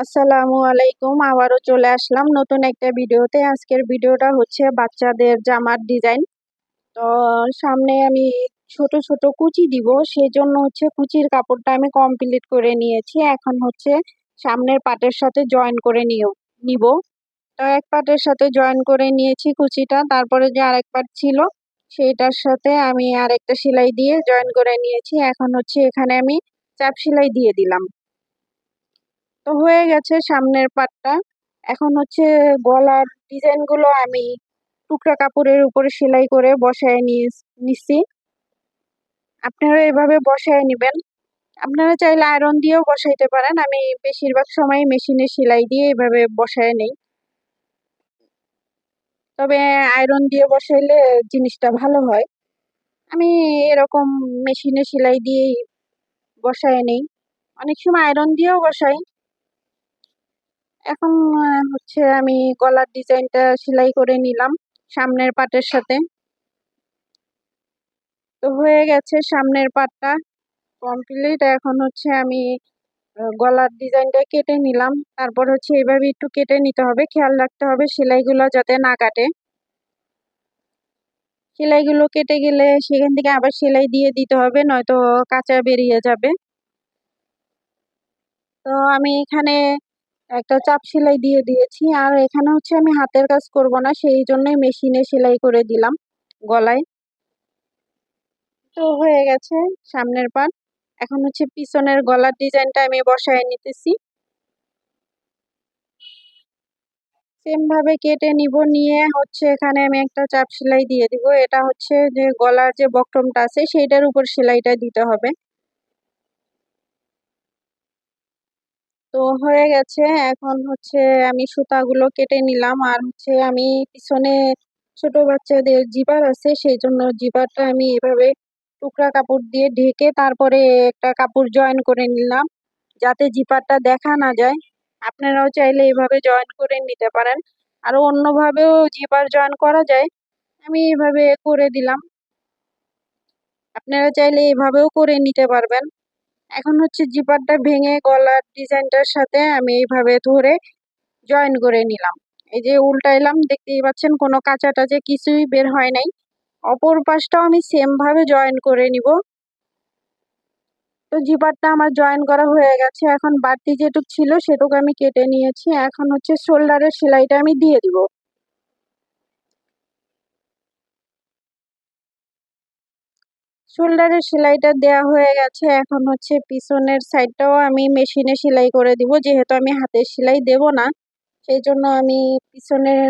আসসালামু আলাইকুম, আবারও চলে আসলাম নতুন একটা ভিডিওতে। আজকের ভিডিওটা হচ্ছে বাচ্চাদের জামার ডিজাইন। তো সামনে আমি ছোট ছোট কুচি দিব, সেই জন্য হচ্ছে কুচির কাপড়টা আমি কমপ্লিট করে নিয়েছি। এখন হচ্ছে সামনের পাটের সাথে জয়েন করে নিব। তো এক পাটের সাথে জয়েন করে নিয়েছি কুচিটা, তারপরে যে আরেক পাট ছিল সেইটার সাথে আমি আরেকটা সেলাই দিয়ে জয়েন করে নিয়েছি। এখন হচ্ছে এখানে আমি চাপ সেলাই দিয়ে দিলাম। তো হয়ে গেছে সামনের পাটটা। এখন হচ্ছে গলার ডিজাইন গুলো আমি টুকরা কাপড়ের উপরে সেলাই করে বসায় নিচ্ছি। আপনারা এভাবে বসায় নিবেন। আপনারা চাইলে আয়রন দিয়েও বসাইতে পারেন, আমি বেশিরভাগ সময় মেশিনে সেলাই দিয়ে এভাবে বসায় নেই। তবে আয়রন দিয়ে বসাইলে জিনিসটা ভালো হয়। আমি এরকম মেশিনে সেলাই দিয়েই বসায় নেই, অনেক সময় আয়রন দিয়েও বসাই। এখন হচ্ছে আমি গলার ডিজাইনটা সেলাই করে নিলাম সামনের পাটের সাথে। তো হয়ে গেছে সামনের পাটটা কমপ্লিট। এখন হচ্ছে আমি গলার ডিজাইনটা কেটে নিলাম। তারপর হচ্ছে এইভাবে একটু কেটে নিতে হবে, খেয়াল রাখতে হবে সেলাইগুলো যাতে না কাটে। সেলাইগুলো কেটে গেলে সেখান থেকে আবার সেলাই দিয়ে দিতে হবে, নয়তো কাঁচা বেরিয়ে যাবে। তো আমি এখানে একটা চাপ সেলাই দিয়ে দিয়েছি, আর এখানে হচ্ছে আমি হাতের কাজ করব না, সেই জন্যই মেশিনে সেলাই করে দিলাম গলায়। তো হয়ে গেছে সামনের পাট। এখন হচ্ছে পিছনের গলার ডিজাইনটা আমি বসায় নিতেছি। সেম ভাবে কেটে নিব, নিয়ে হচ্ছে এখানে আমি একটা চাপ সেলাই দিয়ে দিব। এটা হচ্ছে যে গলার যে বক্রমটা আছে সেইটার উপর সেলাইটা দিতে হবে। তো হয়ে গেছে। এখন হচ্ছে আমি সুতাগুলো কেটে নিলাম, আর হচ্ছে আমি পিছনে ছোট বাচ্চাদের জিপার আছে, সেই জন্য জিপারটা আমি এভাবে টুকরা কাপড় দিয়ে ঢেকে তারপরে একটা কাপড় জয়েন করে নিলাম, যাতে জিপারটা দেখা না যায়। আপনারাও চাইলে এভাবে জয়েন করে নিতে পারেন, আরো অন্যভাবেও জিপার জয়েন করা যায়। আমি এভাবে করে দিলাম, আপনারা চাইলে এভাবেও করে নিতে পারবেন। এখন হচ্ছে জিপারটা ভেঙে গলার ডিজাইনটার সাথে আমি এইভাবে ধরে জয়েন করে নিলাম। এই যে উল্টাইলাম, দেখতেই পাচ্ছেন কোনো কাঁচা টাচা কিছুই বের হয় নাই। অপর পাশটাও আমি সেম ভাবে জয়েন করে নিব। তো জিপারটা আমার জয়েন করা হয়ে গেছে। এখন বাড়তি যেটুক ছিল সেটুকু আমি কেটে নিয়েছি। এখন হচ্ছে শোল্ডারের সেলাইটা আমি দিয়ে দিব। শোল্ডারের সেলাইটা দেয়া হয়ে গেছে। এখন হচ্ছে পিছনের সাইডটাও আমি মেশিনে সেলাই করে দিব, যেহেতু আমি হাতের সেলাই দেব না, সেই জন্য আমি পিছনের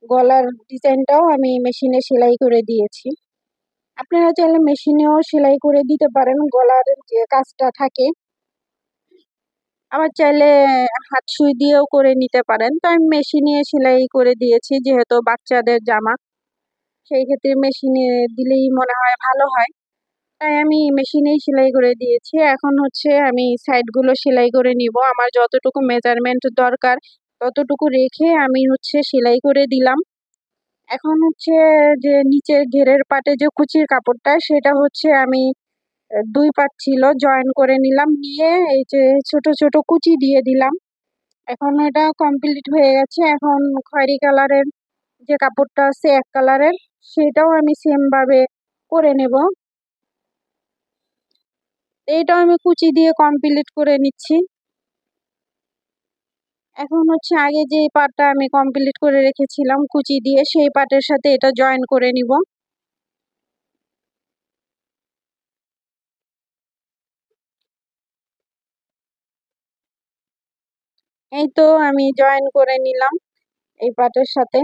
গলার ডিজাইনটাও আমি মেশিনে সেলাই করে দিয়েছি। আপনারা চাইলে মেশিনেও সেলাই করে দিতে পারেন গলার যে কাজটা থাকে, আবার চাইলে হাত সুই দিয়েও করে নিতে পারেন। তো আমি মেশিনে সেলাই করে দিয়েছি, যেহেতু বাচ্চাদের জামা, সেই ক্ষেত্রে মেশিনে দিলেই মনে হয় ভালো হয়, তাই আমি মেশিনেই সেলাই করে দিয়েছি। এখন হচ্ছে আমি সাইডগুলো সেলাই করে নিব। আমার যতটুকু মেজারমেন্ট দরকার ততটুকু রেখে আমি হচ্ছে সেলাই করে দিলাম। এখন হচ্ছে যে নিচের ঘেরের পাটে যে কুচির কাপড়টা, সেটা হচ্ছে আমি দুই পাট ছিল জয়েন করে নিলাম, নিয়ে এই যে ছোট ছোট কুচি দিয়ে দিলাম। এখন এটা কমপ্লিট হয়ে গেছে। এখন খয়েরি কালারের যে কাপড়টা আছে এক কালারের, সেটাও আমি সেম ভাবে করে নেব। এইটাও আমি কুচি দিয়ে কমপ্লিট করে নিচ্ছি। এখন হচ্ছে আগে যে পাটটা আমি কমপ্লিট করে রেখেছিলাম কুচি দিয়ে, সেই পাটের সাথে এটা জয়েন করে নিব। এই তো আমি জয়েন করে নিলাম এই পাটের সাথে।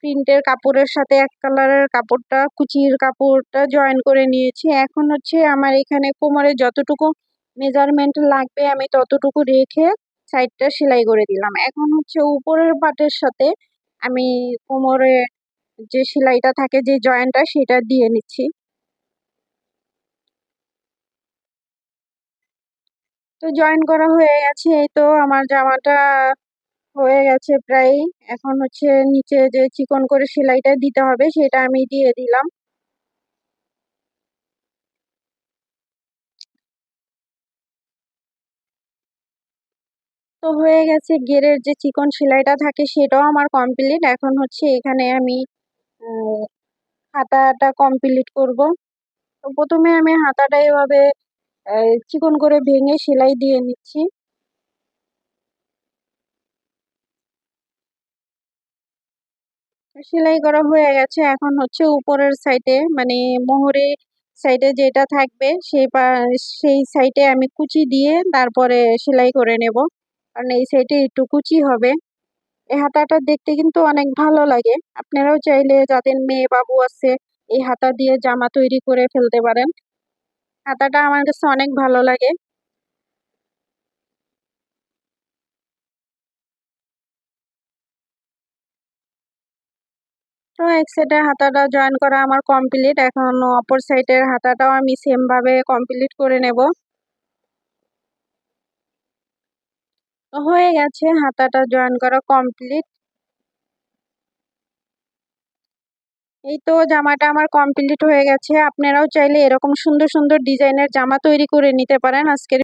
প্রিন্টের কাপড়ের সাথে এক কালারের কাপড়টা, কুচির কাপড়টা জয়েন করে নিয়েছি। এখন হচ্ছে আমার এখানে কোমরে যতটুকু মেজারমেন্ট লাগবে আমি ততটুকু রেখে সাইডটা সেলাই করে দিলাম। এখন হচ্ছে উপরের পাটের সাথে আমি কোমরে যে সেলাইটা থাকে, যে জয়েন্টটা, সেটা দিয়ে নিচ্ছি। তো জয়েন করা হয়ে গেছে। এই তো আমার জামাটা হয়ে গেছে প্রায়। এখন হচ্ছে নিচে যে চিকন করে সেলাইটা দিতে হবে সেটা আমি দিয়ে দিলাম। তো হয়ে গেছে, গেরের যে চিকন সেলাইটা থাকে সেটাও আমার কমপ্লিট। এখন হচ্ছে এখানে আমি হাতাটা কমপ্লিট করব। তো প্রথমে আমি হাতাটা এভাবে চিকন করে ভেঙে সেলাই দিয়ে নিচ্ছি। সেলাই করা হয়ে গেছে। এখন হচ্ছে উপরের সাইডে মানে মোহরের সাইডে যেটা থাকবে সেই সাইডে আমি কুচি দিয়ে তারপরে সেলাই করে নেব, কারণ এই সাইডে একটু কুচি হবে। এই হাতাটা দেখতে কিন্তু অনেক ভালো লাগে। আপনারাও চাইলে যাদের মেয়ে বাবু আছে এই হাতা দিয়ে জামা তৈরি করে ফেলতে পারেন। হাতাটা আমার কাছে অনেক ভালো লাগে। তো এক সাইডের হাতাটা জয়েন করা আমার কমপ্লিট। এখন অপর সাইডের হাতাটাও আমি সেম ভাবে কমপ্লিট করে নেব। হয়ে গেছে, হাতাটা জয়েন করা কমপ্লিট। এই তো জামাটা আমার কমপ্লিট হয়ে গেছে। আপনারাও চাইলে এরকম সুন্দর সুন্দর ডিজাইনের জামা তৈরি করে নিতে পারেন। আজকের